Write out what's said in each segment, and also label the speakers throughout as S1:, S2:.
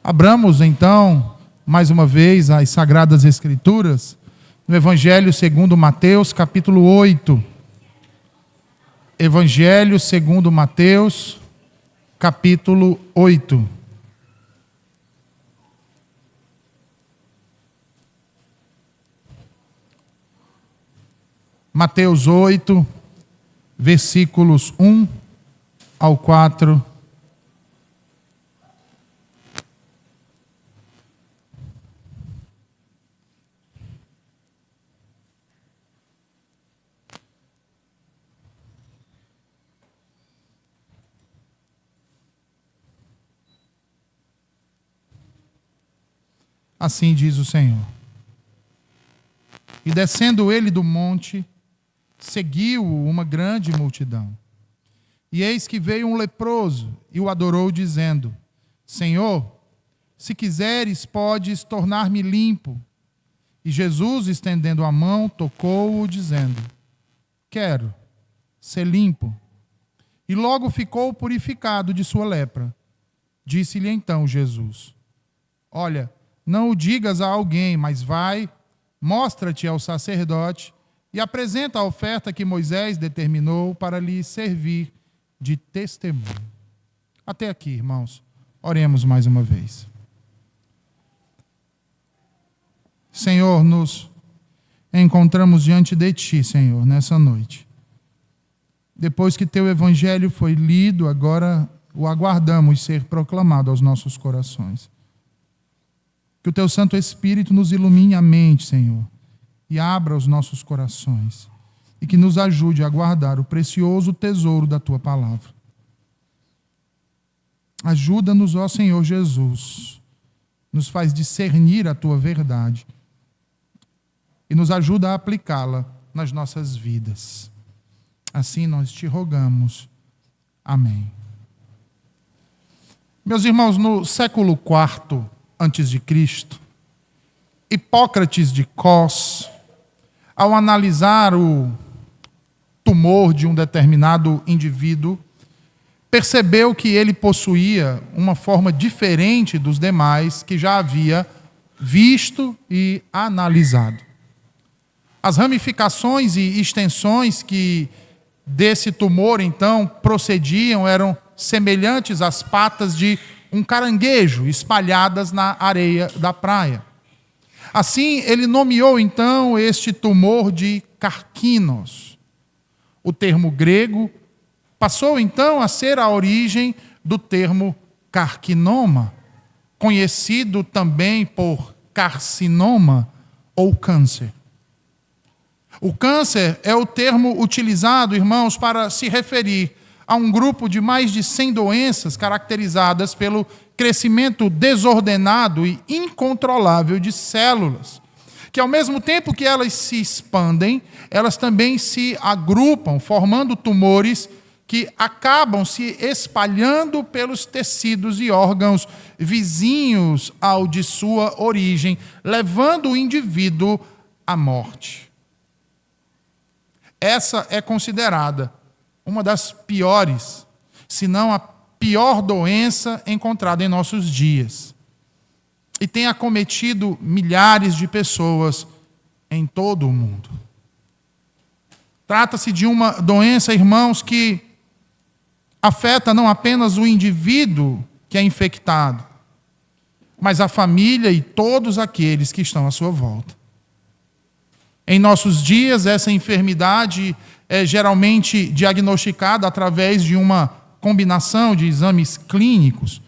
S1: Abramos, então, mais uma vez, as Sagradas Escrituras, no Evangelho segundo Mateus, capítulo 8. Evangelho segundo Mateus, capítulo 8. Mateus 8, versículos 1 ao 4. Assim diz o Senhor. E descendo ele do monte, seguiu-o uma grande multidão. E eis que veio um leproso e o adorou, dizendo: Senhor, se quiseres, podes tornar-me limpo. E Jesus, estendendo a mão, tocou-o, dizendo: Quero ser limpo. E logo ficou purificado de sua lepra. Disse-lhe então Jesus: Olha, não o digas a alguém, mas vai, mostra-te ao sacerdote e apresenta a oferta que Moisés determinou para lhe servir de testemunho. Até aqui, irmãos. Oremos mais uma vez. Senhor, nos encontramos diante de Ti, Senhor, nessa noite. Depois que Teu Evangelho foi lido, agora o aguardamos ser proclamado aos nossos corações. Que o Teu Santo Espírito nos ilumine a mente, Senhor, e abra os nossos corações, e que nos ajude a guardar o precioso tesouro da Tua palavra. Ajuda-nos, ó Senhor Jesus, nos faz discernir a Tua verdade e nos ajuda a aplicá-la nas nossas vidas. Assim nós te rogamos. Amém. Meus irmãos, no século IV antes de Cristo, Hipócrates de Cos, ao analisar o tumor de um determinado indivíduo, percebeu que ele possuía uma forma diferente dos demais que já havia visto e analisado. As ramificações e extensões que desse tumor, então, procediam eram semelhantes às patas de um caranguejo espalhadas na areia da praia. Assim, ele nomeou, então, este tumor de carquinos. O termo grego passou, então, a ser a origem do termo carcinoma, conhecido também por carcinoma ou câncer. O câncer é o termo utilizado, irmãos, para se referir a um grupo de mais de 100 doenças caracterizadas pelo crescimento desordenado e incontrolável de células, que ao mesmo tempo que elas se expandem, elas também se agrupam, formando tumores que acabam se espalhando pelos tecidos e órgãos vizinhos ao de sua origem, levando o indivíduo à morte. Essa é considerada uma das piores, se não a pior doença encontrada em nossos dias. E tem acometido milhares de pessoas em todo o mundo. Trata-se de uma doença, irmãos, que afeta não apenas o indivíduo que é infectado, mas a família e todos aqueles que estão à sua volta. Em nossos dias, essa enfermidade é geralmente diagnosticada através de uma combinação de exames clínicos,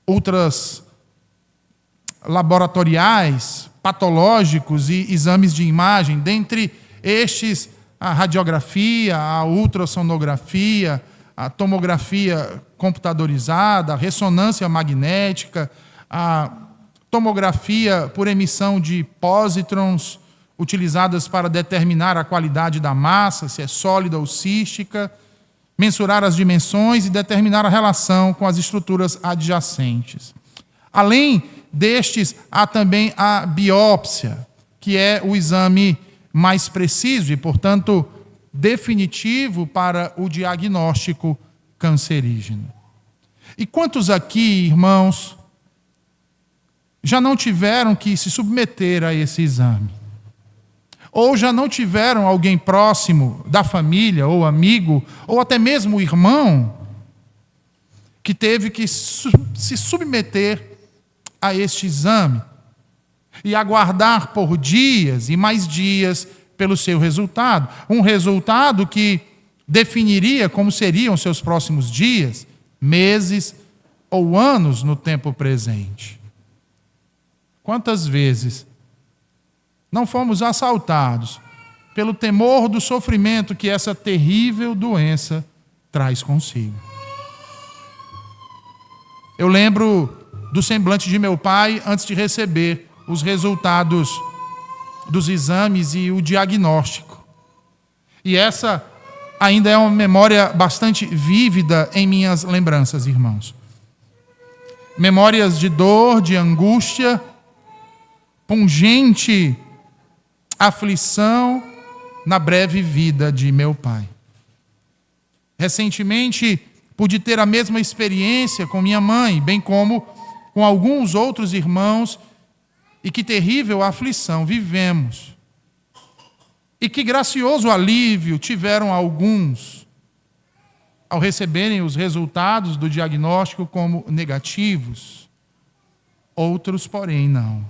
S1: outras laboratoriais, patológicos e exames de imagem. Dentre estes, a radiografia, a ultrassonografia, a tomografia computadorizada, a ressonância magnética, a tomografia por emissão de pósitrons, utilizadas para determinar a qualidade da massa, se é sólida ou cística, mensurar as dimensões e determinar a relação com as estruturas adjacentes. Além destes, há também a biópsia, que é o exame mais preciso e, portanto, definitivo para o diagnóstico cancerígeno. E quantos aqui, irmãos, já não tiveram que se submeter a esse exame. Ou já não tiveram alguém próximo da família, ou amigo, ou até mesmo irmão, que teve que se submeter a este exame e aguardar por dias e mais dias pelo seu resultado. Um resultado que definiria como seriam seus próximos dias, meses ou anos no tempo presente. Quantas vezes não fomos assaltados pelo temor do sofrimento que essa terrível doença traz consigo? Eu lembro do semblante de meu pai antes de receber os resultados dos exames e o diagnóstico. E essa ainda é uma memória bastante vívida em minhas lembranças, irmãos. Memórias de dor, de angústia, pungente aflição na breve vida de meu pai. Recentemente, pude ter a mesma experiência com minha mãe, bem como com alguns outros irmãos, e que terrível aflição vivemos. E que gracioso alívio tiveram alguns ao receberem os resultados do diagnóstico como negativos. Outros, porém, não.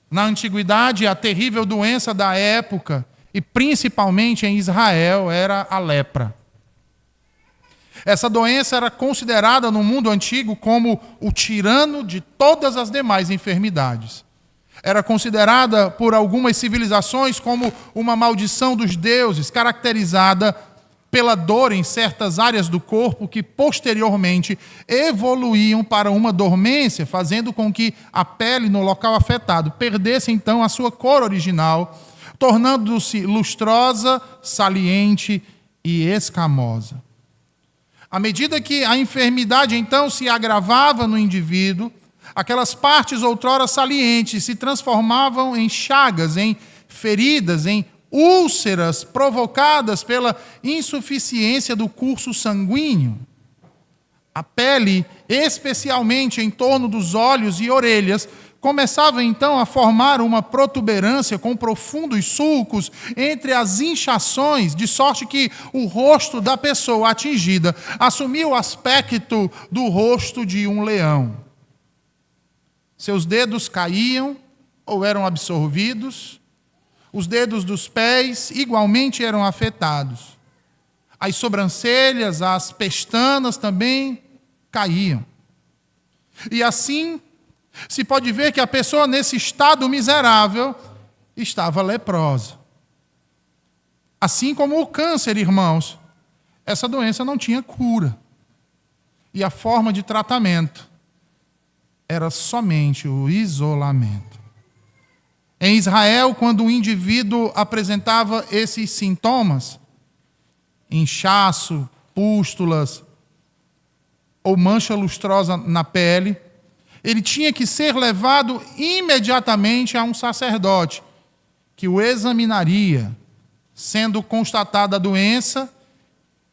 S1: Na antiguidade, a terrível doença da época, e principalmente em Israel, era a lepra. Essa doença era considerada no mundo antigo como o tirano de todas as demais enfermidades. Era considerada por algumas civilizações como uma maldição dos deuses, caracterizada pela dor em certas áreas do corpo que posteriormente evoluíam para uma dormência, fazendo com que a pele no local afetado perdesse então a sua cor original, tornando-se lustrosa, saliente e escamosa. À medida que a enfermidade então se agravava no indivíduo, aquelas partes outrora salientes se transformavam em chagas, em feridas, em úlceras provocadas pela insuficiência do curso sanguíneo. A pele, especialmente em torno dos olhos e orelhas, começava então a formar uma protuberância com profundos sulcos entre as inchações, de sorte que o rosto da pessoa atingida assumia o aspecto do rosto de um leão. Seus dedos caíam ou eram absorvidos, os dedos dos pés igualmente eram afetados. As sobrancelhas, as pestanas também caíam. E assim, se pode ver que a pessoa nesse estado miserável estava leprosa. Assim como o câncer, irmãos, essa doença não tinha cura. E a forma de tratamento era somente o isolamento. Em Israel, quando o indivíduo apresentava esses sintomas, inchaço, pústulas ou mancha lustrosa na pele, ele tinha que ser levado imediatamente a um sacerdote, que o examinaria. Sendo constatada a doença,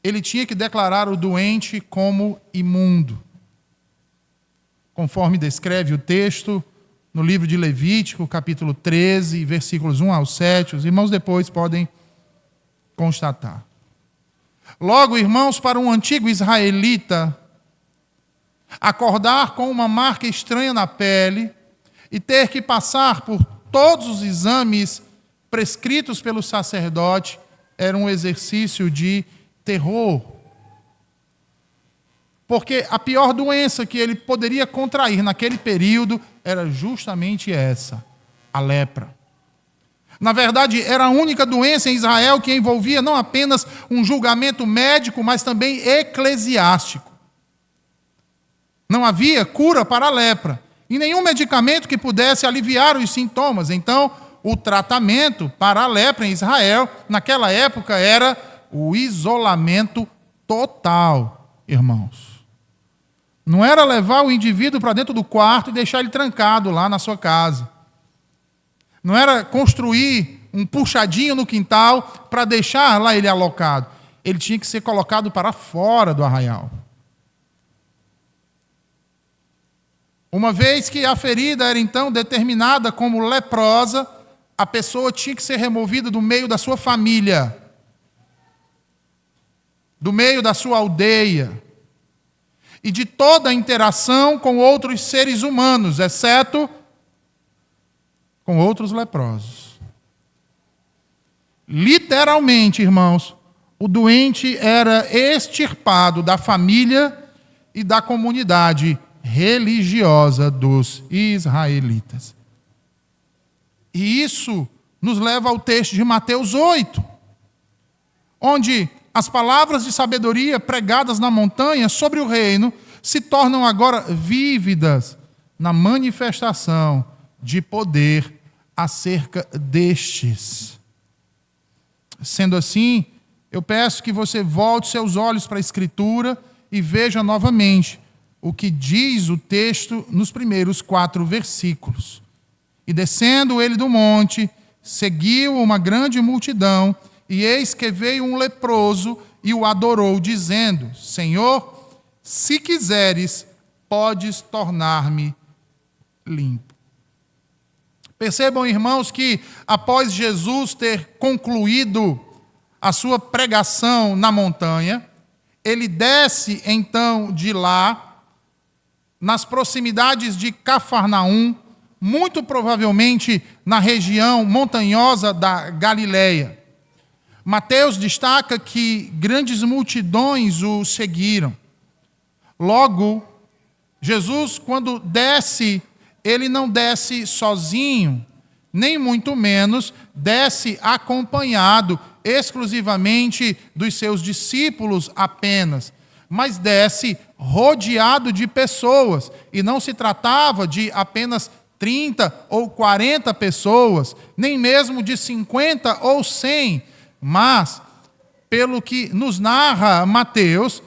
S1: ele tinha que declarar o doente como imundo. Conforme descreve o texto no livro de Levítico, capítulo 13, versículos 1 ao 7, os irmãos depois podem constatar. Logo, irmãos, para um antigo israelita, acordar com uma marca estranha na pele e ter que passar por todos os exames prescritos pelo sacerdote era um exercício de terror. Porque a pior doença que ele poderia contrair naquele período era justamente essa, a lepra. Na verdade, era a única doença em Israel que envolvia não apenas um julgamento médico, mas também eclesiástico. Não havia cura para a lepra e nenhum medicamento que pudesse aliviar os sintomas. Então, o tratamento para a lepra em Israel, naquela época, era o isolamento total, irmãos. Não era levar o indivíduo para dentro do quarto e deixar ele trancado lá na sua casa. Não era construir um puxadinho no quintal para deixar lá ele alocado. Ele tinha que ser colocado para fora do arraial. O Uma vez que a ferida era então determinada como leprosa, a pessoa tinha que ser removida do meio da sua família, do meio da sua aldeia, e de toda a interação com outros seres humanos, exceto com outros leprosos. Literalmente, irmãos, o doente era extirpado da família e da comunidade religiosa dos israelitas. E isso nos leva ao texto de Mateus 8, onde as palavras de sabedoria pregadas na montanha sobre o reino se tornam agora vívidas na manifestação de poder acerca destes. Sendo assim, eu peço que você volte seus olhos para a Escritura e veja novamente o que diz o texto nos primeiros 4 versículos. E descendo ele do monte, seguiu uma grande multidão, e eis que veio um leproso e o adorou, dizendo: Senhor, se quiseres, podes tornar-me limpo. Percebam, irmãos, que após Jesus ter concluído a sua pregação na montanha, ele desce então de lá, nas proximidades de Cafarnaum, muito provavelmente na região montanhosa da Galileia. Mateus destaca que grandes multidões o seguiram. Logo, Jesus, quando desce, ele não desce sozinho, nem muito menos desce acompanhado exclusivamente dos seus discípulos apenas, mas desce rodeado de pessoas, e não se tratava de apenas 30 ou 40 pessoas, nem mesmo de 50 ou 100, mas, pelo que nos narra Mateus,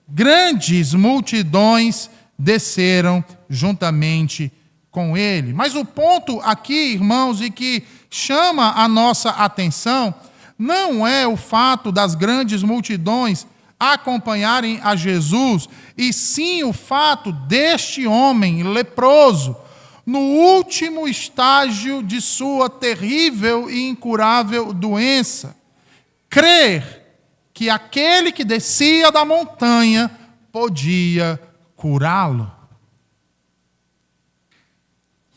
S1: grandes multidões desceram juntamente com ele. Mas o ponto aqui, irmãos, e que chama a nossa atenção, não é o fato das grandes multidões acompanharem a Jesus, e sim o fato deste homem leproso, no último estágio de sua terrível e incurável doença, crer que aquele que descia da montanha podia curá-lo.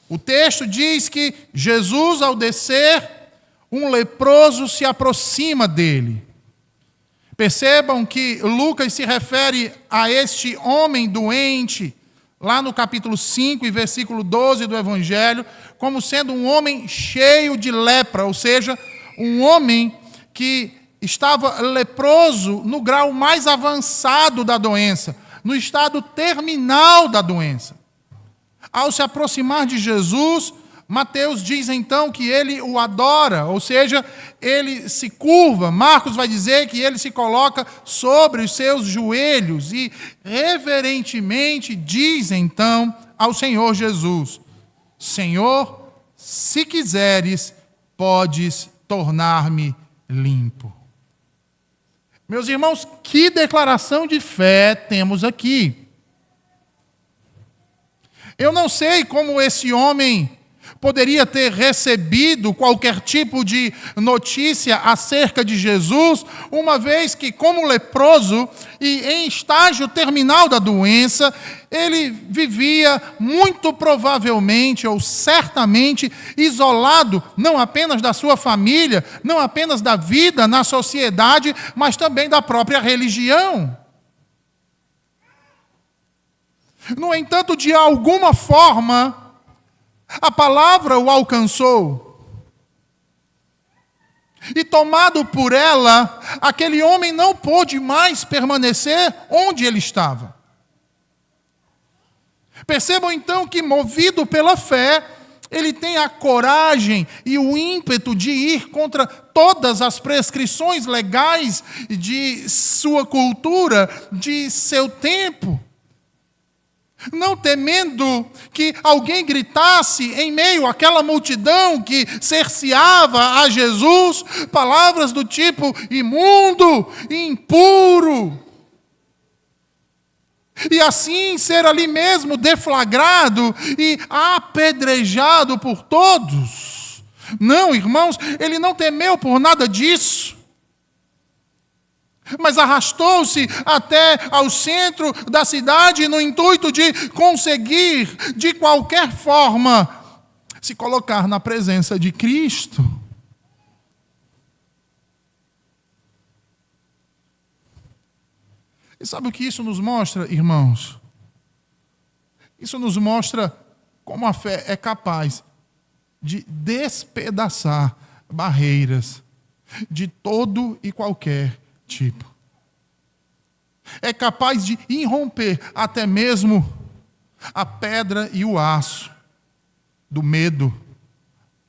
S1: O texto diz que Jesus, ao descer, um leproso se aproxima dele. Percebam que Lucas se refere a este homem doente, lá no capítulo 5 e versículo 12 do Evangelho, como sendo um homem cheio de lepra, ou seja, um homem que estava leproso no grau mais avançado da doença, no estado terminal da doença. Ao se aproximar de Jesus, Mateus diz então que ele o adora, ou seja, ele se curva. Marcos vai dizer que ele se coloca sobre os seus joelhos e reverentemente diz então ao Senhor Jesus: Senhor, se quiseres, podes tornar-me limpo. Meus irmãos, que declaração de fé temos aqui. Eu não sei como esse homem poderia ter recebido qualquer tipo de notícia acerca de Jesus, uma vez que, como leproso e em estágio terminal da doença, ele vivia muito provavelmente ou certamente isolado, não apenas da sua família, não apenas da vida na sociedade, mas também da própria religião. No entanto, de alguma forma, a palavra o alcançou. E tomado por ela, aquele homem não pôde mais permanecer onde ele estava. Percebam então que, movido pela fé, ele tem a coragem e o ímpeto de ir contra todas as prescrições legais de sua cultura, de seu tempo. Não temendo que alguém gritasse em meio àquela multidão que cerceava a Jesus, palavras do tipo imundo, impuro. e assim ser ali mesmo deflagrado e apedrejado por todos. Não, irmãos, ele não temeu por nada disso, mas arrastou-se até ao centro da cidade no intuito de conseguir, de qualquer forma, se colocar na presença de Cristo. E sabe o que isso nos mostra, irmãos? Isso nos mostra como a fé é capaz de despedaçar barreiras de todo e qualquer tipo. É capaz de irromper até mesmo a pedra e o aço do medo,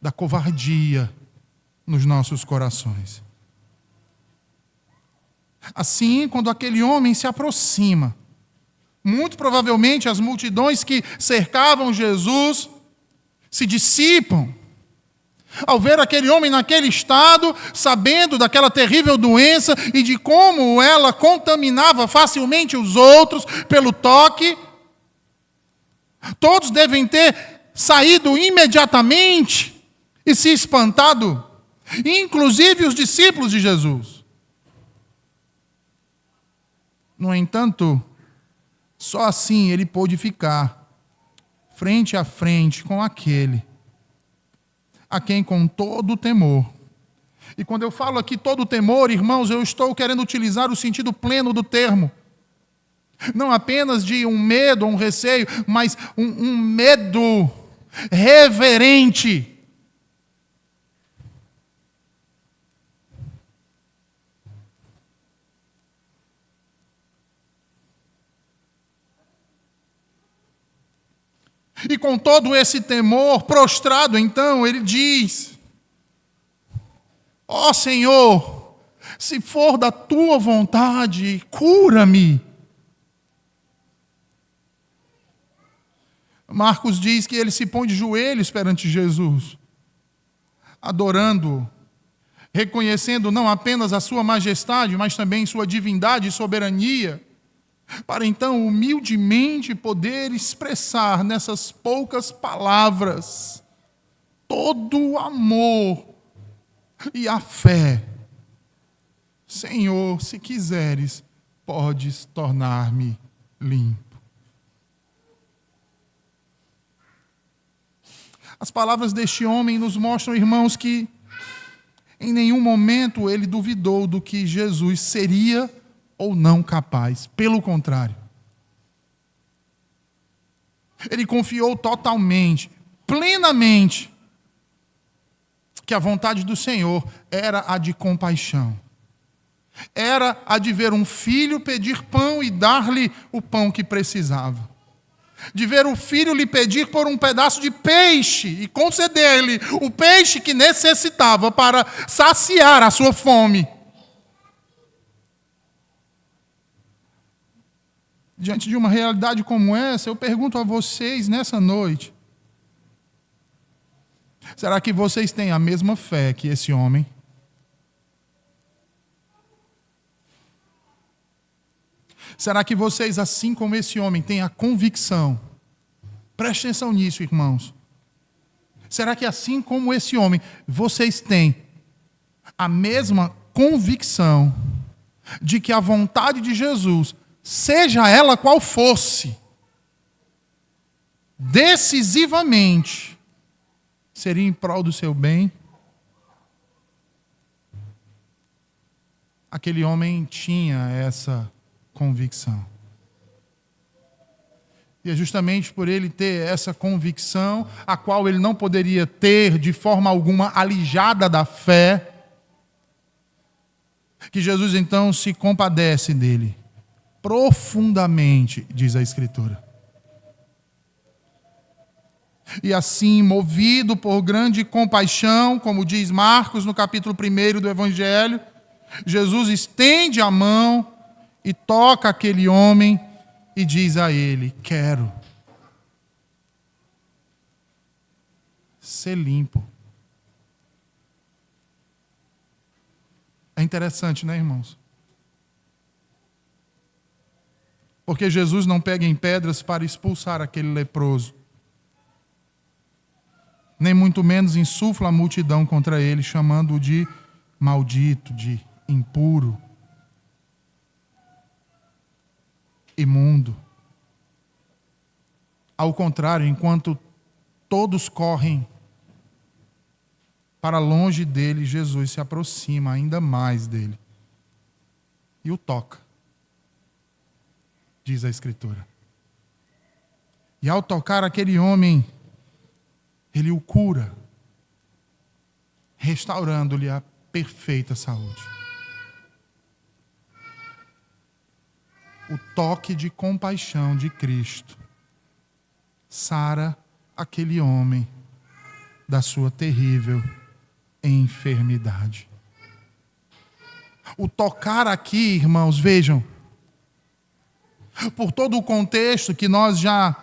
S1: da covardia nos nossos corações. Assim, quando aquele homem se aproxima, muito provavelmente as multidões que cercavam Jesus se dissipam. Ao ver aquele homem naquele estado, sabendo daquela terrível doença e de como ela contaminava facilmente os outros pelo toque, todos devem ter saído imediatamente e se espantado, inclusive os discípulos de Jesus. No entanto, só assim ele pôde ficar frente a frente com aquele a quem com todo o temor. E quando eu falo aqui todo o temor, irmãos, eu estou querendo utilizar o sentido pleno do termo. Não apenas de um medo, um receio, mas um medo reverente. E com todo esse temor, prostrado, então, ele diz: ó Senhor, se for da tua vontade, cura-me. Marcos diz que ele se põe de joelhos perante Jesus, adorando-o, reconhecendo não apenas a sua majestade, mas também sua divindade e soberania, para então humildemente poder expressar nessas poucas palavras todo o amor e a fé. Senhor, se quiseres, podes tornar-me limpo. As palavras deste homem nos mostram, irmãos, que em nenhum momento ele duvidou do que Jesus seria ou não capaz. Pelo contrário. Ele confiou totalmente, plenamente, que a vontade do Senhor era a de compaixão. Era a de ver um filho pedir pão e dar-lhe o pão que precisava. De ver o filho lhe pedir por um pedaço de peixe e conceder-lhe o peixe que necessitava para saciar a sua fome. Diante de uma realidade como essa, eu pergunto a vocês nessa noite: será que vocês têm a mesma fé que esse homem? Será que vocês, assim como esse homem, têm a convicção? Preste atenção nisso, irmãos. Será que, assim como esse homem, vocês têm a mesma convicção de que a vontade de Jesus, seja ela qual fosse, decisivamente, seria em prol do seu bem? Aquele homem tinha essa convicção. E é justamente por ele ter essa convicção, a qual ele não poderia ter de forma alguma alijada da fé, que Jesus então se compadece dele, profundamente, diz a Escritura. E assim, movido por grande compaixão, como diz Marcos no capítulo 1 do Evangelho, Jesus estende a mão e toca aquele homem e diz a ele: quero ser limpo. É interessante, né, irmãos? Porque Jesus não pega em pedras para expulsar aquele leproso. Nem muito menos insufla a multidão contra ele, chamando-o de maldito, de impuro, imundo. Ao contrário, enquanto todos correm para longe dele, Jesus se aproxima ainda mais dele e o toca, diz a Escritura. E ao tocar aquele homem, ele o cura, restaurando-lhe a perfeita saúde. O toque de compaixão de Cristo sara aquele homem da sua terrível enfermidade. O tocar aqui, irmãos, vejam, por todo o contexto que nós já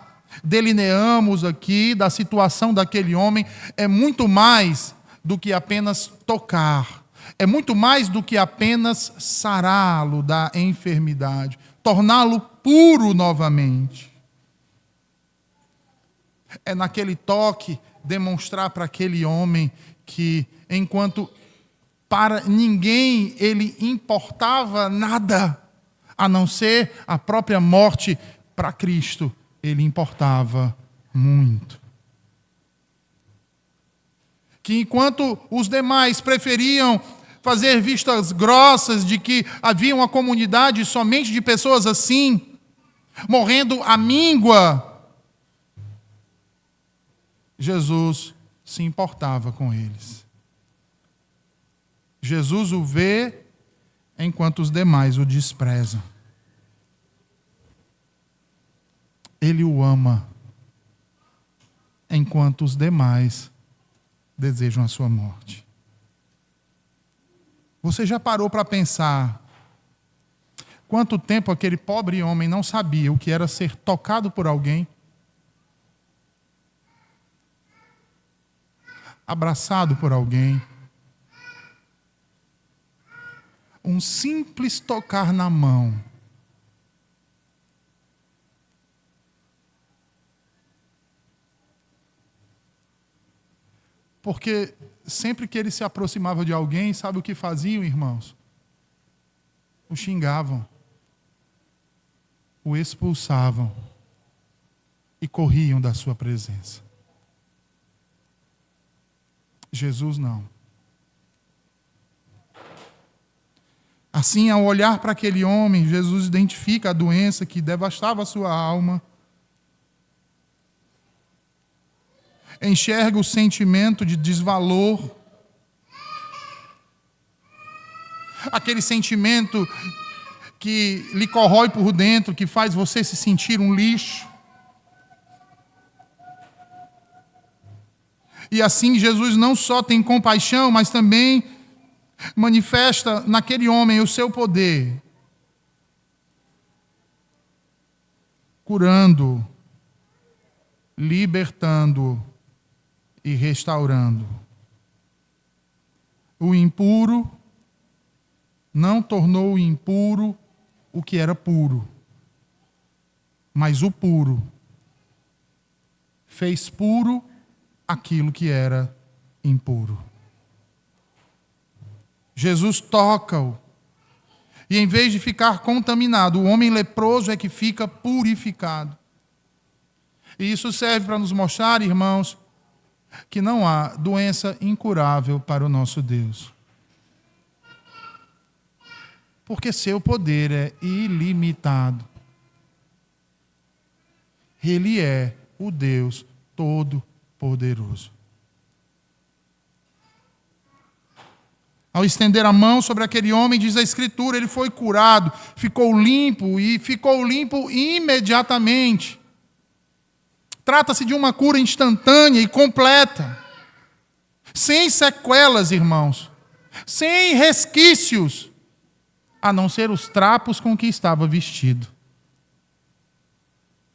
S1: delineamos aqui da situação daquele homem, é muito mais do que apenas tocar, é muito mais do que apenas sará-lo da enfermidade, torná-lo puro novamente. É naquele toque demonstrar para aquele homem que, enquanto para ninguém ele importava nada, a não ser a própria morte, para Cristo ele importava muito. Que enquanto os demais preferiam fazer vistas grossas de que havia uma comunidade somente de pessoas assim, morrendo à míngua, Jesus se importava com eles. Jesus o vê enquanto os demais o desprezam. Ele o ama enquanto os demais desejam a sua morte. Você já parou para pensar quanto tempo aquele pobre homem não sabia o que era ser tocado por alguém? Abraçado por alguém? Um simples tocar na mão. Porque sempre que ele se aproximava de alguém, sabe o que faziam, irmãos? O xingavam, o expulsavam e corriam da sua presença. Jesus não. Assim, ao olhar para aquele homem, Jesus identifica a doença que devastava a sua alma, enxerga o sentimento de desvalor, aquele sentimento que lhe corrói por dentro, que faz você se sentir um lixo. E assim Jesus não só tem compaixão, mas também manifesta naquele homem o seu poder, curando, libertando e restaurando. O impuro não tornou impuro o que era puro, mas o puro fez puro aquilo que era impuro. Jesus toca-o, e em vez de ficar contaminado, o homem leproso é que fica purificado. E isso serve para nos mostrar, irmãos, que não há doença incurável para o nosso Deus. Porque seu poder é ilimitado. Ele é o Deus Todo-Poderoso. Ao estender a mão sobre aquele homem, diz a Escritura, ele foi curado, ficou limpo e ficou limpo imediatamente. Trata-se de uma cura instantânea e completa, sem sequelas, irmãos, sem resquícios, a não ser os trapos com que estava vestido.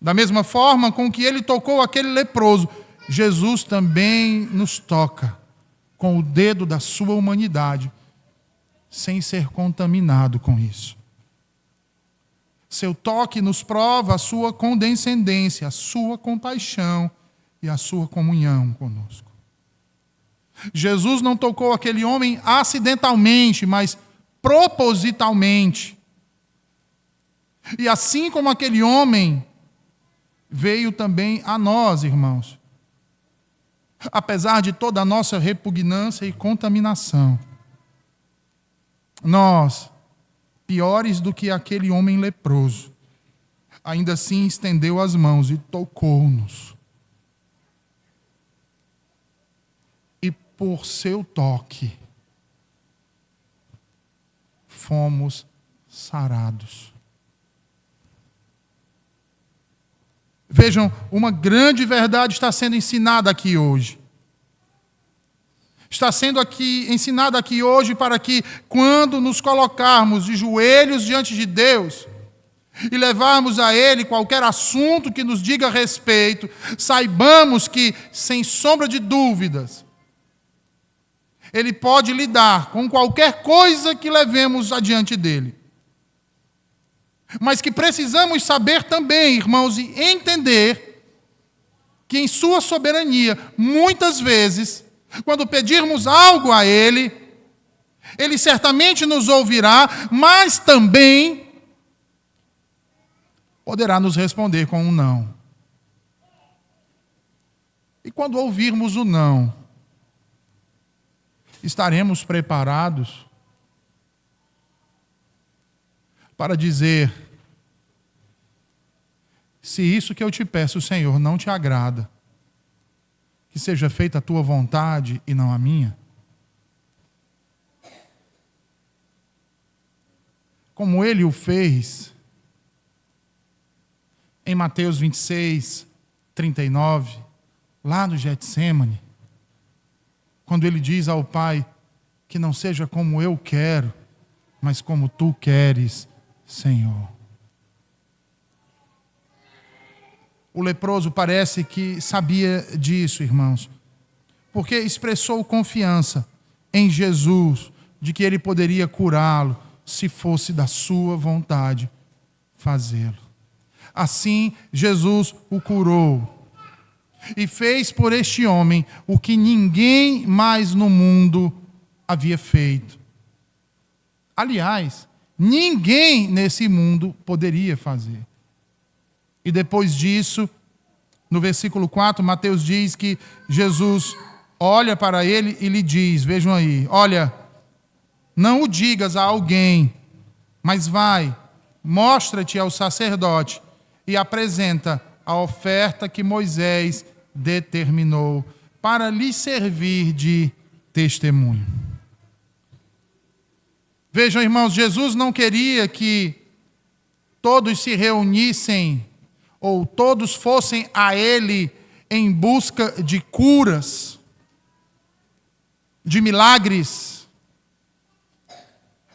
S1: Da mesma forma com que ele tocou aquele leproso, Jesus também nos toca com o dedo da sua humanidade, sem ser contaminado com isso. Seu toque nos prova a sua condescendência, a sua compaixão e a sua comunhão conosco. Jesus não tocou aquele homem acidentalmente, mas propositalmente. E assim como aquele homem, veio também a nós, irmãos. Apesar de toda a nossa repugnância e contaminação, nós, piores do que aquele homem leproso, ainda assim estendeu as mãos e tocou-nos. E por seu toque, fomos sarados. Vejam, uma grande verdade está sendo ensinada aqui hoje. Está sendo ensinada aqui hoje para que, quando nos colocarmos de joelhos diante de Deus e levarmos a Ele qualquer assunto que nos diga respeito, saibamos que, sem sombra de dúvidas, Ele pode lidar com qualquer coisa que levemos adiante dEle. Mas que precisamos saber também, irmãos, e entender que em sua soberania, muitas vezes, quando pedirmos algo a Ele, Ele certamente nos ouvirá, mas também poderá nos responder com um não. E quando ouvirmos o não, estaremos preparados para dizer: se isso que eu te peço, Senhor, não te agrada, que seja feita a tua vontade e não a minha. Como ele o fez em Mateus 26, 39, lá no Getsêmani, quando ele diz ao Pai: que não seja como eu quero, mas como tu queres, Senhor. O leproso parece que sabia disso, irmãos, porque expressou confiança em Jesus, de que Ele poderia curá-lo, se fosse da sua vontade fazê-lo. Assim, Jesus o curou e fez por este homem o que ninguém mais no mundo havia feito. Aliás, ninguém nesse mundo poderia fazer. E depois disso, no versículo 4, Mateus diz que Jesus olha para ele e lhe diz, vejam aí, olha, não o digas a alguém, mas vai, mostra-te ao sacerdote e apresenta a oferta que Moisés determinou para lhe servir de testemunho. Vejam, irmãos, Jesus não queria que todos se reunissem ou todos fossem a Ele em busca de curas, de milagres,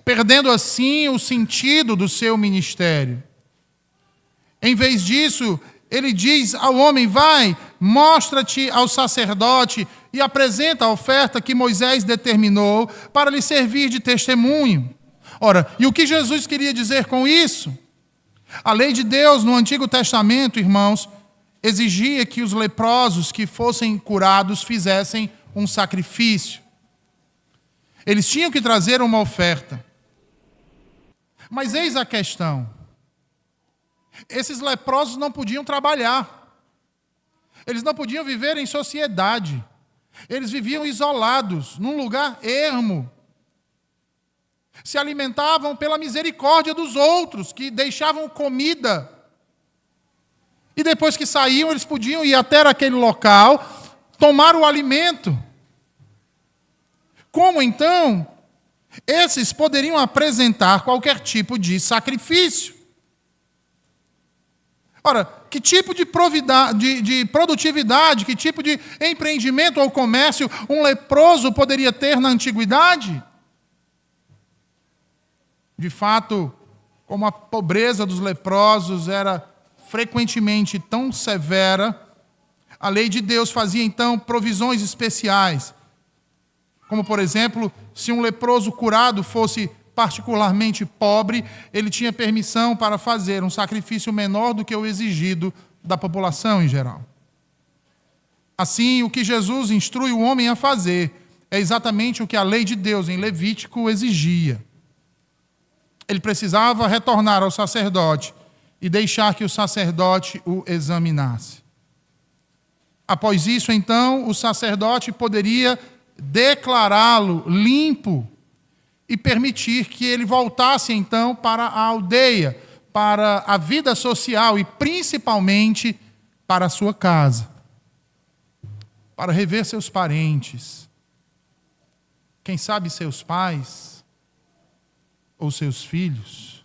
S1: perdendo assim o sentido do seu ministério. Em vez disso, Ele diz ao homem: vai, mostra-te ao sacerdote e apresenta a oferta que Moisés determinou para lhe servir de testemunho. Ora, e o que Jesus queria dizer com isso? A lei de Deus no Antigo Testamento, irmãos, exigia que os leprosos que fossem curados fizessem um sacrifício. Eles tinham que trazer uma oferta. Mas eis a questão: esses leprosos não podiam trabalhar. Eles não podiam viver em sociedade. Eles viviam isolados, num lugar ermo. Se alimentavam pela misericórdia dos outros, que deixavam comida. E depois que saíam, eles podiam ir até aquele local, tomar o alimento. Como então esses poderiam apresentar qualquer tipo de sacrifício? Ora, que tipo de produtividade, que tipo de empreendimento ou comércio um leproso poderia ter na antiguidade? De fato, como a pobreza dos leprosos era frequentemente tão severa, a lei de Deus fazia então provisões especiais. Como, por exemplo, se um leproso curado fosse particularmente pobre, ele tinha permissão para fazer um sacrifício menor do que o exigido da população em geral. Assim, o que Jesus instrui o homem a fazer é exatamente o que a lei de Deus em Levítico exigia. Ele precisava retornar ao sacerdote e deixar que o sacerdote o examinasse. Após isso, então, o sacerdote poderia declará-lo limpo e permitir que ele voltasse, então, para a aldeia, para a vida social e, principalmente, para a sua casa, para rever seus parentes, quem sabe seus pais ou seus filhos.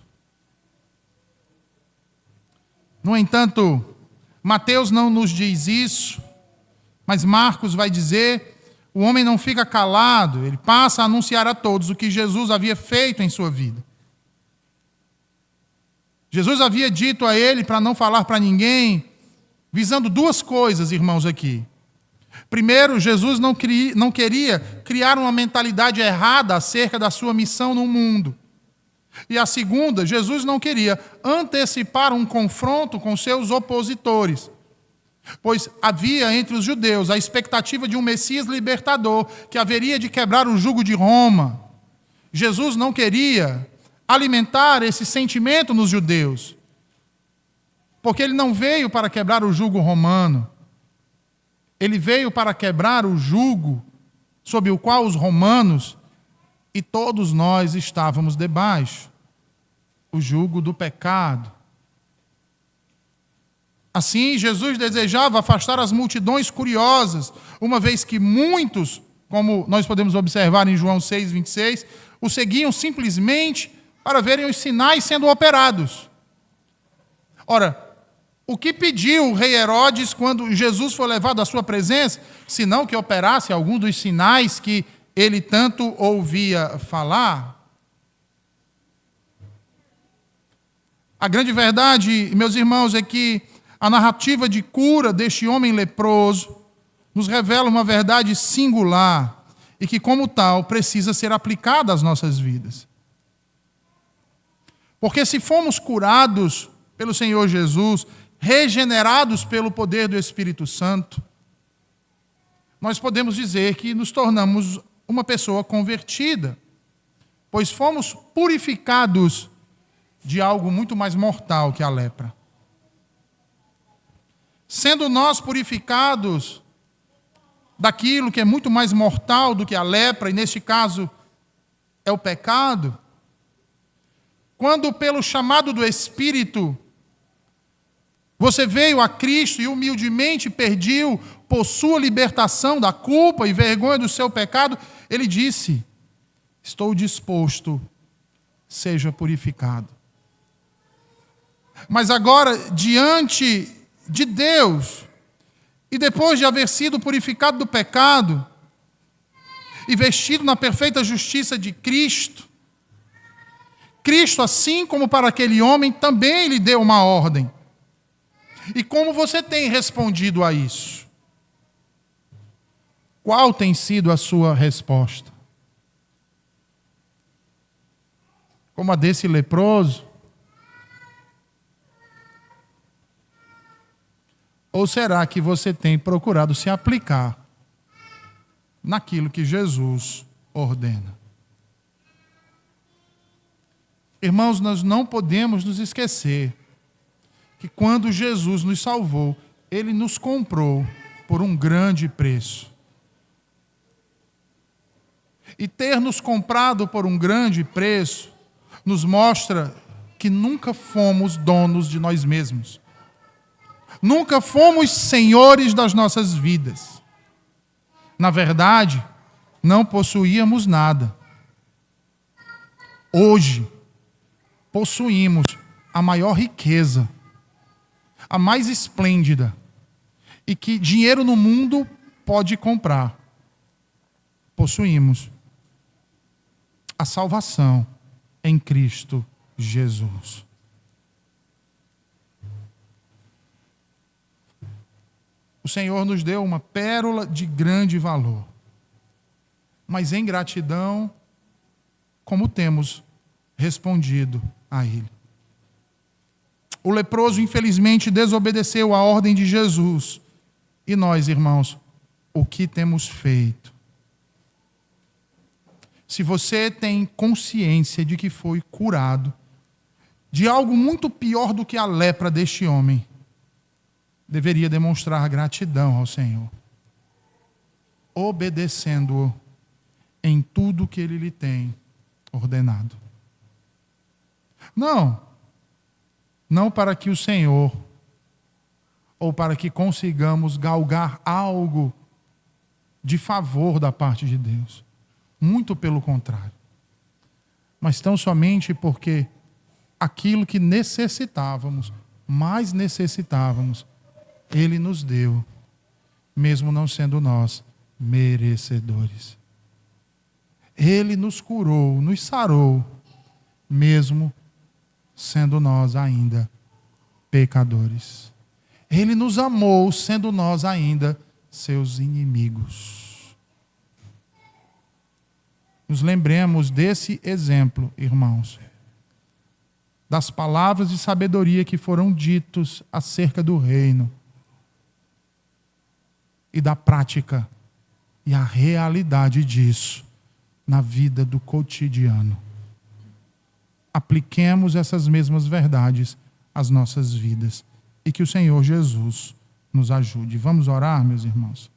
S1: No entanto, Mateus não nos diz isso, mas Marcos vai dizer: o homem não fica calado, ele passa a anunciar a todos o que Jesus havia feito em sua vida. Jesus havia dito a ele para não falar para ninguém, visando duas coisas, irmãos, aqui. Primeiro, Jesus não queria criar uma mentalidade errada acerca da sua missão no mundo. E a segunda, Jesus não queria antecipar um confronto com seus opositores, pois havia entre os judeus a expectativa de um Messias libertador que haveria de quebrar o jugo de Roma. Jesus não queria alimentar esse sentimento nos judeus, porque ele não veio para quebrar o jugo romano. Ele veio para quebrar o jugo sob o qual os romanos e todos nós estávamos debaixo, o jugo do pecado. Assim, Jesus desejava afastar as multidões curiosas, uma vez que muitos, como nós podemos observar em João 6,26, o seguiam simplesmente para verem os sinais sendo operados. Ora, o que pediu o rei Herodes quando Jesus foi levado à sua presença, senão que operasse algum dos sinais que ele tanto ouvia falar? A grande verdade, meus irmãos, é que a narrativa de cura deste homem leproso nos revela uma verdade singular e que, como tal, precisa ser aplicada às nossas vidas. Porque se fomos curados pelo Senhor Jesus, regenerados pelo poder do Espírito Santo, nós podemos dizer que nos tornamos uma pessoa convertida, pois fomos purificados de algo muito mais mortal que a lepra. Sendo nós purificados daquilo que é muito mais mortal do que a lepra, e neste caso é o pecado, quando pelo chamado do Espírito você veio a Cristo e humildemente pediu por sua libertação da culpa e vergonha do seu pecado, ele disse: estou disposto, seja purificado. Mas agora, diante de Deus, e depois de haver sido purificado do pecado, e vestido na perfeita justiça de Cristo, Cristo, assim como para aquele homem, também lhe deu uma ordem. E como você tem respondido a isso? Qual tem sido a sua resposta? Como a desse leproso? Ou será que você tem procurado se aplicar naquilo que Jesus ordena? Irmãos, nós não podemos nos esquecer que quando Jesus nos salvou, Ele nos comprou por um grande preço. E ter nos comprado por um grande preço nos mostra que nunca fomos donos de nós mesmos. Nunca fomos senhores das nossas vidas. Na verdade, não possuíamos nada. Hoje, possuímos a maior riqueza, a mais esplêndida, e que dinheiro no mundo pode comprar. Possuímos a salvação em Cristo Jesus. O Senhor nos deu uma pérola de grande valor, mas em gratidão, como temos respondido a ele. O leproso, infelizmente, desobedeceu a ordem de Jesus. E nós, irmãos, o que temos feito? Se você tem consciência de que foi curado de algo muito pior do que a lepra deste homem, deveria demonstrar gratidão ao Senhor, obedecendo-o em tudo que ele lhe tem ordenado. Não para que o Senhor, ou para que consigamos galgar algo de favor da parte de Deus. Muito pelo contrário. Mas tão somente porque aquilo que necessitávamos, mais necessitávamos, Ele nos deu, mesmo não sendo nós merecedores. Ele nos curou, nos sarou, mesmo sendo nós ainda pecadores. Ele nos amou, sendo nós ainda seus inimigos. Nos lembremos desse exemplo, irmãos, das palavras de sabedoria que foram ditos acerca do reino e da prática e a realidade disso na vida do cotidiano. Apliquemos essas mesmas verdades às nossas vidas e que o Senhor Jesus nos ajude. Vamos orar, meus irmãos?